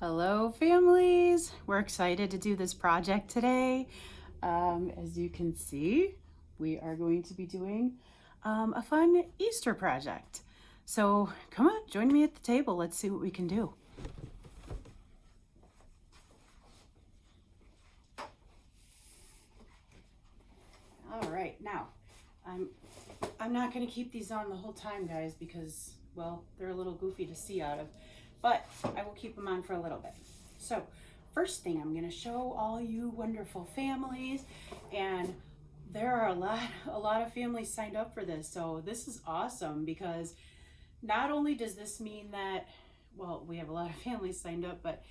Hello families! We're excited to do this project today. As you can see, we are going to be doing a fun Easter project. So come on, join me at the table. Let's see what we can do. All right, now I'm not going to keep these on the whole time, guys, because, well, they're a little goofy to see out of, but I will keep them on for a little bit. So first thing, I'm going to show all you wonderful families, and there are a lot of families signed up for this. So this is awesome because not only does this mean that, well, we have a lot of families signed up, but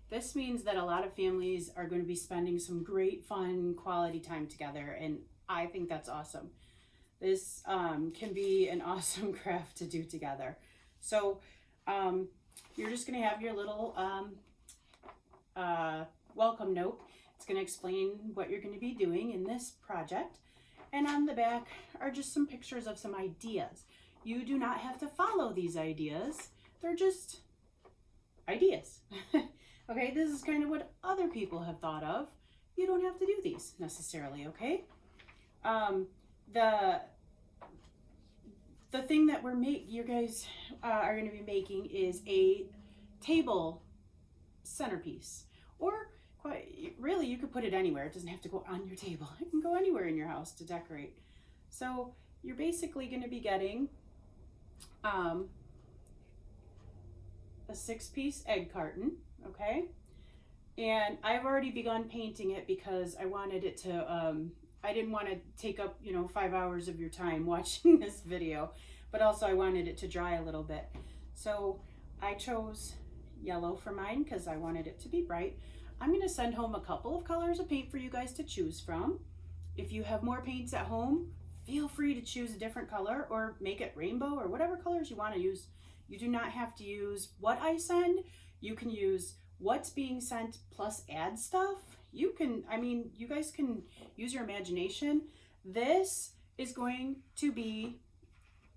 this means that a lot of families are going to be spending some great fun quality time together, and I think that's awesome. This can be an awesome craft to do together. So you're just going to have your little welcome note. It's going to explain what you're going to be doing in this project. And on the back are just some pictures of some ideas. You do not have to follow these ideas. They're just ideas. Okay, this is kind of what other people have thought of. You don't have to do these necessarily, okay? The thing that you guys are going to be making is a table centerpiece, or really you could put it anywhere. It doesn't have to go on your table. It can go anywhere in your house to decorate. So you're basically going to be getting a 6-piece egg carton, okay? And I've already begun painting it because I wanted it to I didn't want to take up 5 hours of your time watching this video, but also I wanted it to dry a little bit. So I chose yellow for mine because I wanted it to be bright. I'm going to send home a couple of colors of paint for you guys to choose from. If you have more paints at home, feel free to choose a different color or make it rainbow or whatever colors you want to use. You do not have to use what I send. You can use what's being sent plus add stuff. You guys can use your imagination. This is going to be,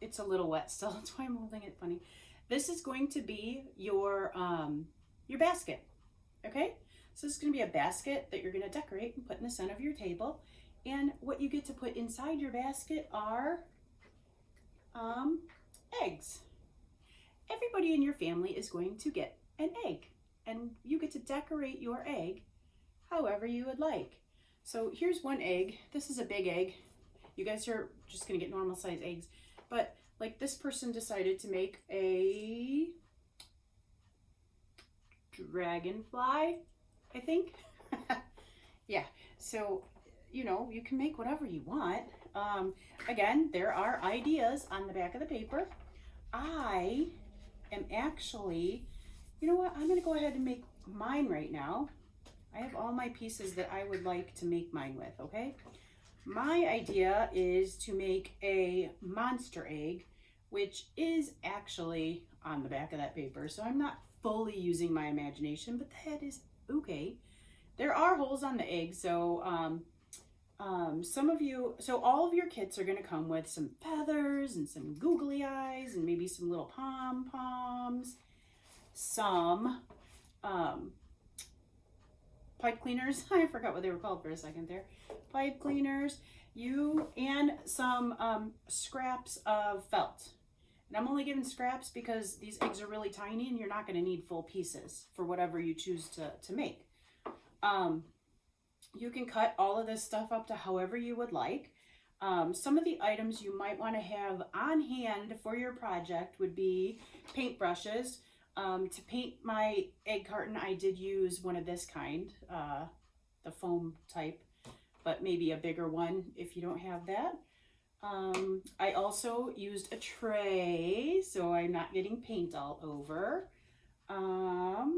it's a little wet still, that's why I'm holding it funny. This is going to be your basket, okay? So this is going to be a basket that you're going to decorate and put in the center of your table. And what you get to put inside your basket are eggs. Everybody in your family is going to get an egg, and you get to decorate your egg however you would like. So here's one egg. This is a big egg. You guys are just going to get normal size eggs, but like this person decided to make a dragonfly, I think. Yeah, so you can make whatever you want. Again, there are ideas on the back of the paper. I am actually, you know what, I'm going to go ahead and make mine right now. I have all my pieces that I would like to make mine with, okay? My idea is to make a monster egg, which is actually on the back of that paper, so I'm not fully using my imagination, but that is okay. There are holes on the egg, so all of your kits are going to come with some feathers and some googly eyes and maybe some little pom-poms, some pipe cleaners. I forgot what they were called for a second there. Pipe cleaners, and some scraps of felt. And I'm only giving scraps because these eggs are really tiny and you're not going to need full pieces for whatever you choose to make. You can cut all of this stuff up to however you would like. Some of the items you might want to have on hand for your project would be paintbrushes. To paint my egg carton, I did use one of this kind, the foam type, but maybe a bigger one if you don't have that. I also used a tray, so I'm not getting paint all over. All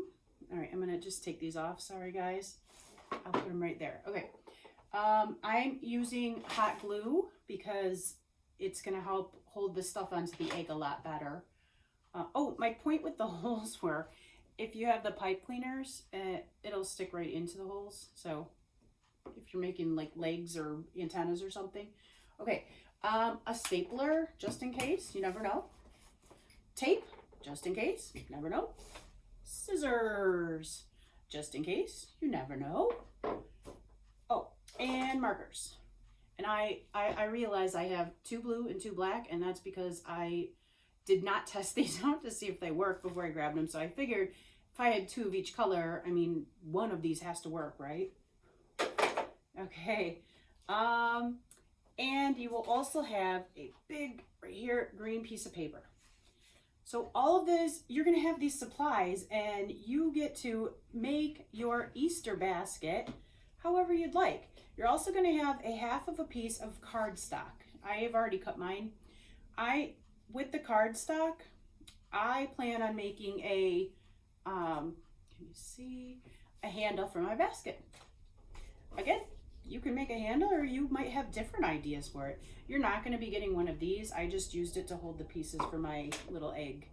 right, I'm gonna just take these off. Sorry, guys. I'll put them right there. Okay. I'm using hot glue because it's gonna help hold the stuff onto the egg a lot better. Oh, my point with the holes were, if you have the pipe cleaners, it'll stick right into the holes. So if you're making like legs or antennas or something. Okay, a stapler, just in case, you never know. Tape, just in case, you never know. Scissors. scissors, just in case, you never know. Oh, and markers. And I realize I have 2 blue and 2 black, and that's because I did not test these out to see if they work before I grabbed them. So I figured if I had 2 of each color, I mean, one of these has to work, right? Okay. And you will also have a big, right here, green piece of paper. So all of this, you're going to have these supplies, and you get to make your Easter basket however you'd like. You're also going to have a half of a piece of cardstock. I have already cut mine. With the cardstock, I plan on making a, can you see, a handle for my basket. Again, you can make a handle, or you might have different ideas for it. You're not going to be getting one of these. I just used it to hold the pieces for my little egg,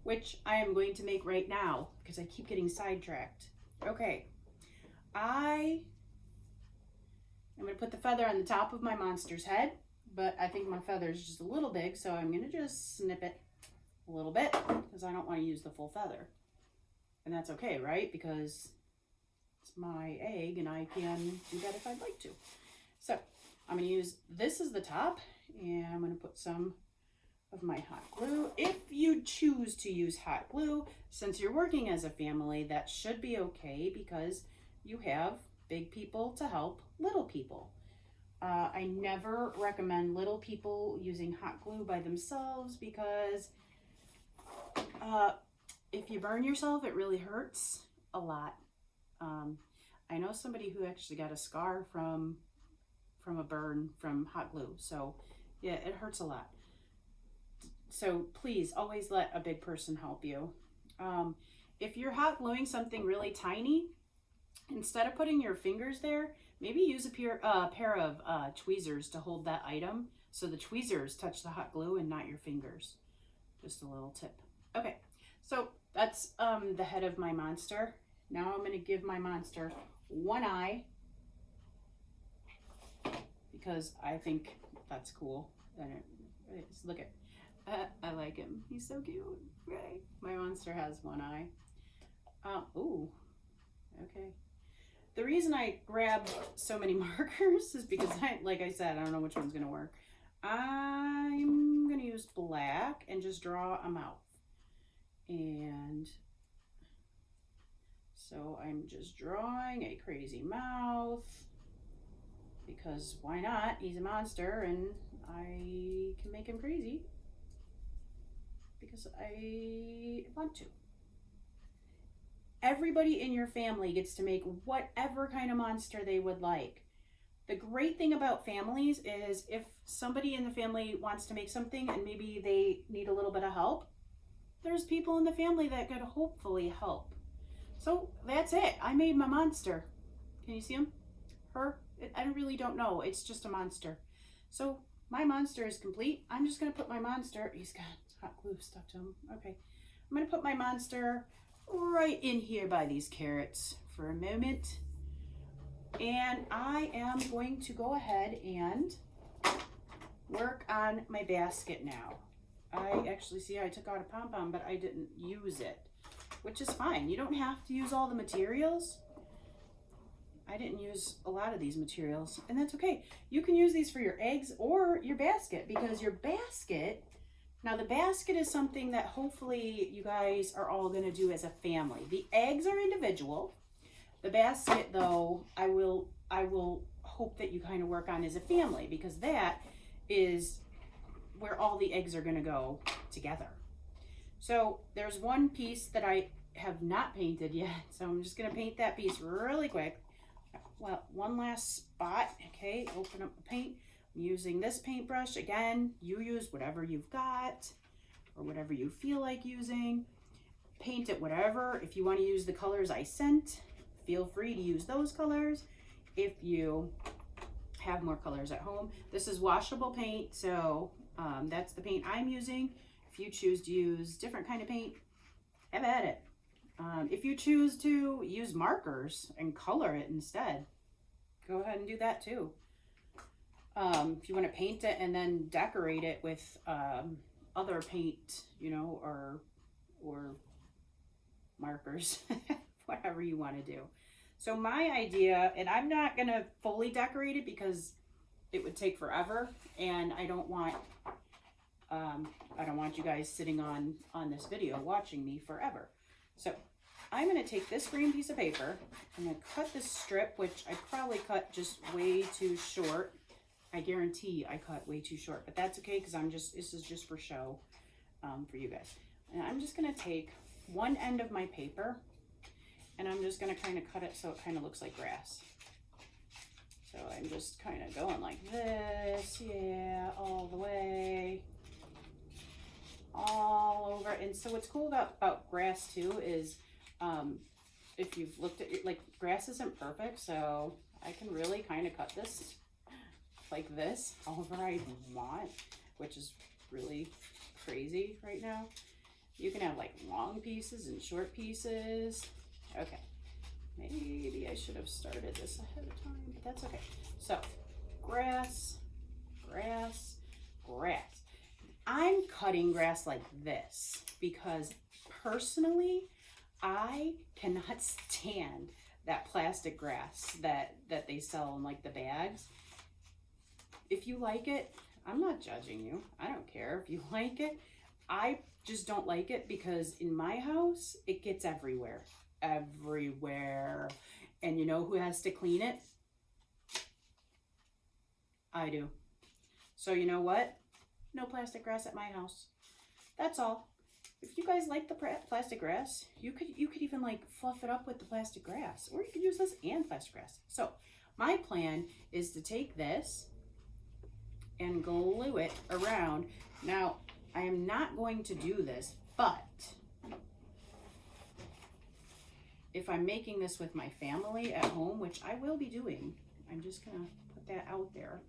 which I am going to make right now because I keep getting sidetracked. Okay, I'm going to put the feather on the top of my monster's head, but I think my feather is just a little big, so I'm going to just snip it a little bit because I don't want to use the full feather. And that's okay, right? Because it's my egg and I can do that if I'd like to. So I'm going to use this as the top, and I'm going to put some of my hot glue. If you choose to use hot glue, since you're working as a family, that should be okay because you have big people to help little people. I never recommend little people using hot glue by themselves because if you burn yourself, it really hurts a lot. I know somebody who actually got a scar from a burn from hot glue. So yeah, it hurts a lot. So please always let a big person help you. If you're hot gluing something really tiny, instead of putting your fingers there, maybe use a pair of tweezers to hold that item so the tweezers touch the hot glue and not your fingers. Just a little tip. Okay, so that's the head of my monster. Now I'm going to give my monster one eye because I think that's cool. And look at, I like him. He's so cute, right? My monster has one eye. Ooh, okay. The reason I grabbed so many markers is because like I said, I don't know which one's gonna work. I'm gonna use black and just draw a mouth. And so I'm just drawing a crazy mouth because why not? He's a monster and I can make him crazy because I want to. Everybody in your family gets to make whatever kind of monster they would like. The great thing about families is if somebody in the family wants to make something and maybe they need a little bit of help, there's people in the family that could hopefully help. So that's it. I made my monster. Can you see him? Her? I really don't know. It's just a monster. So my monster is complete. I'm just going to put my monster, he's got hot glue stuck to him. Okay. I'm going to put my monster right in here by these carrots for a moment. And I am going to go ahead and work on my basket now. I actually see I took out a pom-pom, but I didn't use it, which is fine. You don't have to use all the materials. I didn't use a lot of these materials, and that's okay. You can use these for your eggs or your basket because your basket, now the basket is something that hopefully you guys are all going to do as a family. The eggs are individual. The basket, though, I will hope that you kind of work on as a family because that is where all the eggs are going to go together. So there's one piece that I have not painted yet, so I'm just going to paint that piece really quick. Well, one last spot. Okay, open up the paint. I'm using this paintbrush. Again, you use whatever you've got or whatever you feel like using. Paint it whatever. If you want to use the colors I sent, feel free to use those colors. If you have more colors at home, this is washable paint, so that's the paint I'm using. If you choose to use different kind of paint, have at it. If you choose to use markers and color it instead, go ahead and do that too. If you want to paint it and then decorate it with other paint, you know, or markers, whatever you want to do. So my idea, and I'm not going to fully decorate it because it would take forever, and I don't want you guys sitting on this video watching me forever. So I'm going to take this green piece of paper. I'm going to cut this strip, which I probably cut just way too short. I guarantee I cut way too short, but that's okay because this is just for show for you guys. And I'm just going to take one end of my paper, and I'm just going to kind of cut it so it kind of looks like grass. So I'm just kind of going like this, yeah, all the way, all over. And so what's cool about grass too is if you've looked at it, like grass isn't perfect, so I can really kind of cut this like this, however I want, which is really crazy right now. You can have like long pieces and short pieces. Okay, maybe I should have started this ahead of time, but that's okay. So grass, grass, grass. I'm cutting grass like this because personally, I cannot stand that plastic grass that they sell in like the bags. If you like it, I'm not judging you. I don't care if you like it. I just don't like it because in my house, it gets everywhere. Everywhere. And you know who has to clean it? I do. So you know what? No plastic grass at my house. That's all. If you guys like the plastic grass, you could even like fluff it up with the plastic grass, or you could use this and plastic grass. So my plan is to take this and glue it around. Now, I am not going to do this, but if I'm making this with my family at home, which I will be doing, I'm just gonna put that out there,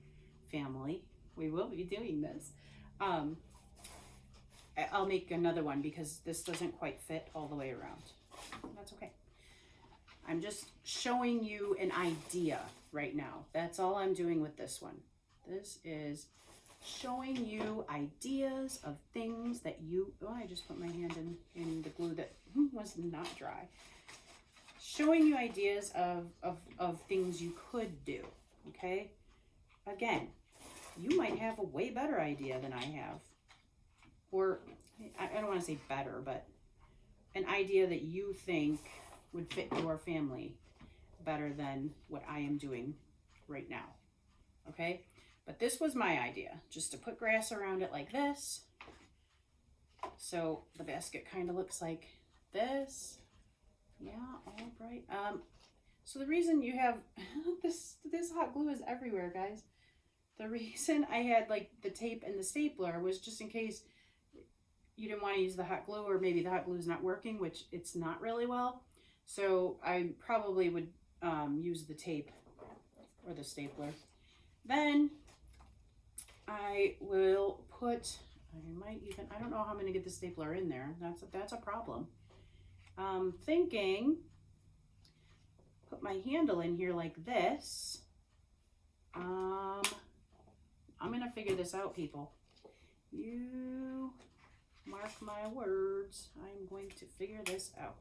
family, we will be doing this. I'll make another one because this doesn't quite fit all the way around. That's okay. I'm just showing you an idea right now. That's all I'm doing with this one. This is showing you ideas of things that you, oh, I just put my hand in the glue that was not dry. Showing you ideas of things you could do, okay? Again, you might have a way better idea than I have. Or, I don't want to say better, but an idea that you think would fit your family better than what I am doing right now, okay? But this was my idea, just to put grass around it like this. So the basket kind of looks like this. Yeah, all right. So the reason you have this hot glue is everywhere, guys. The reason I had like the tape and the stapler was just in case you didn't want to use the hot glue, or maybe the hot glue is not working, which it's not really well. So I probably would use the tape or the stapler. Then I will put, I don't know how I'm going to get the stapler in there. That's a problem. Thinking, put my handle in here like this. I'm going to figure this out, people. You mark my words. I'm going to figure this out.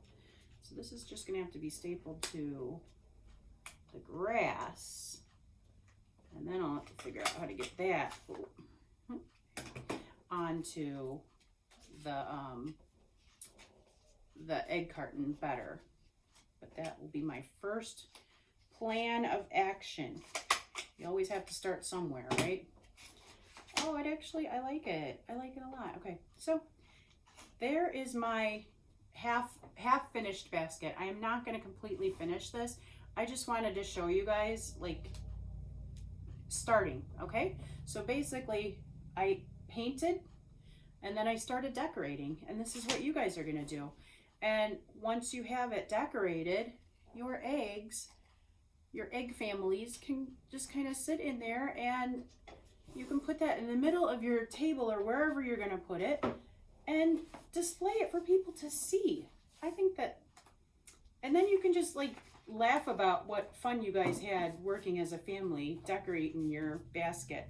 So this is just going to have to be stapled to the grass. And then I'll have to figure out how to get that onto the egg carton better. But that will be my first plan of action. You always have to start somewhere, right? Oh, I like it. I like it a lot. Okay, so there is my half finished basket. I am not going to completely finish this. I just wanted to show you guys like starting, okay? So basically I painted and then I started decorating, and this is what you guys are going to do. And once you have it decorated, your egg families can just kind of sit in there, and you can put that in the middle of your table or wherever you're going to put it and display it for people to see. I think that, and then you can just like laugh about what fun you guys had working as a family decorating your basket.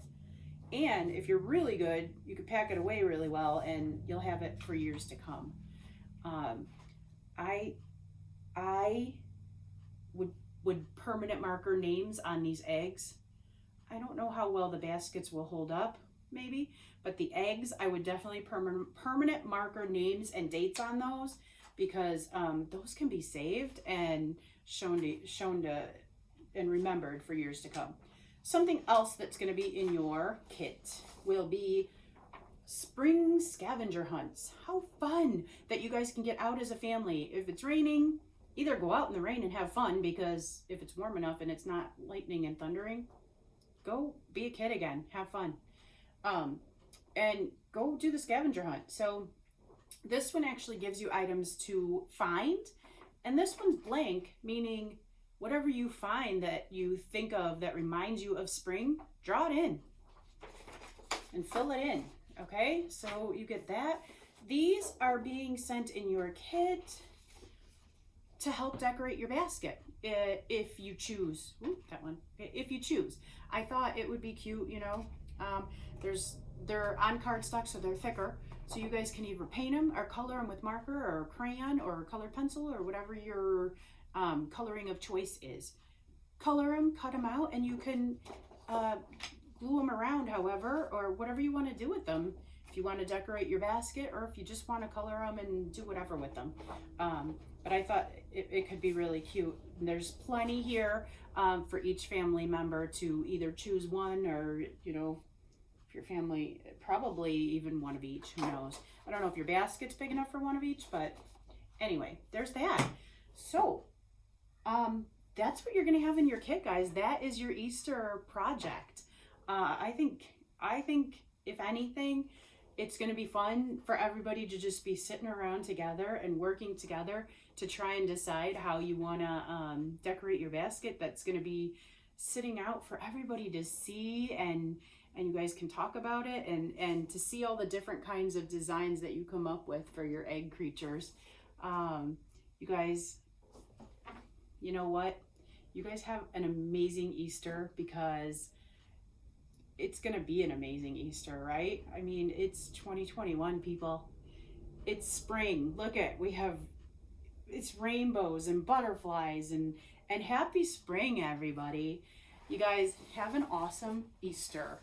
And if you're really good, you could pack it away really well and you'll have it for years to come. I would permanent marker names on these eggs. I don't know how well the baskets will hold up, maybe, but the eggs, I would definitely permanent marker names and dates on those, because those can be saved and shown to and remembered for years to come. Something else that's going to be in your kit will be spring scavenger hunts. How fun that you guys can get out as a family. If it's raining, either go out in the rain and have fun, because if it's warm enough and it's not lightning and thundering, go be a kid again, have fun. And go do the scavenger hunt. So this one actually gives you items to find, and this one's blank, meaning whatever you find that you think of that reminds you of spring, draw it in and fill it in. Okay, so you get that. These are being sent in your kit to help decorate your basket, if you choose. Ooh, that one. If you choose. I thought it would be cute, you know. They're on cardstock, so they're thicker. So you guys can either paint them or color them with marker or crayon or colored pencil or whatever your coloring of choice is. Color them, cut them out, and you can glue them around however, or whatever you want to do with them. If you want to decorate your basket, or if you just want to color them and do whatever with them. But I thought it could be really cute. And there's plenty here for each family member to either choose one, or, you know, if your family, probably even one of each, who knows. I don't know if your basket's big enough for one of each, but anyway, there's that. So that's what you're going to have in your kit, guys. That is your Easter project. I think if anything, it's going to be fun for everybody to just be sitting around together and working together to try and decide how you want to decorate your basket. That's going to be sitting out for everybody to see, and you guys can talk about it, and to see all the different kinds of designs that you come up with for your egg creatures. You guys, you know what? You guys have an amazing Easter, because it's going to be an amazing Easter, right? I mean, it's 2021, people. It's spring. Look at, it's rainbows and butterflies, and happy spring, everybody. You guys have an awesome Easter.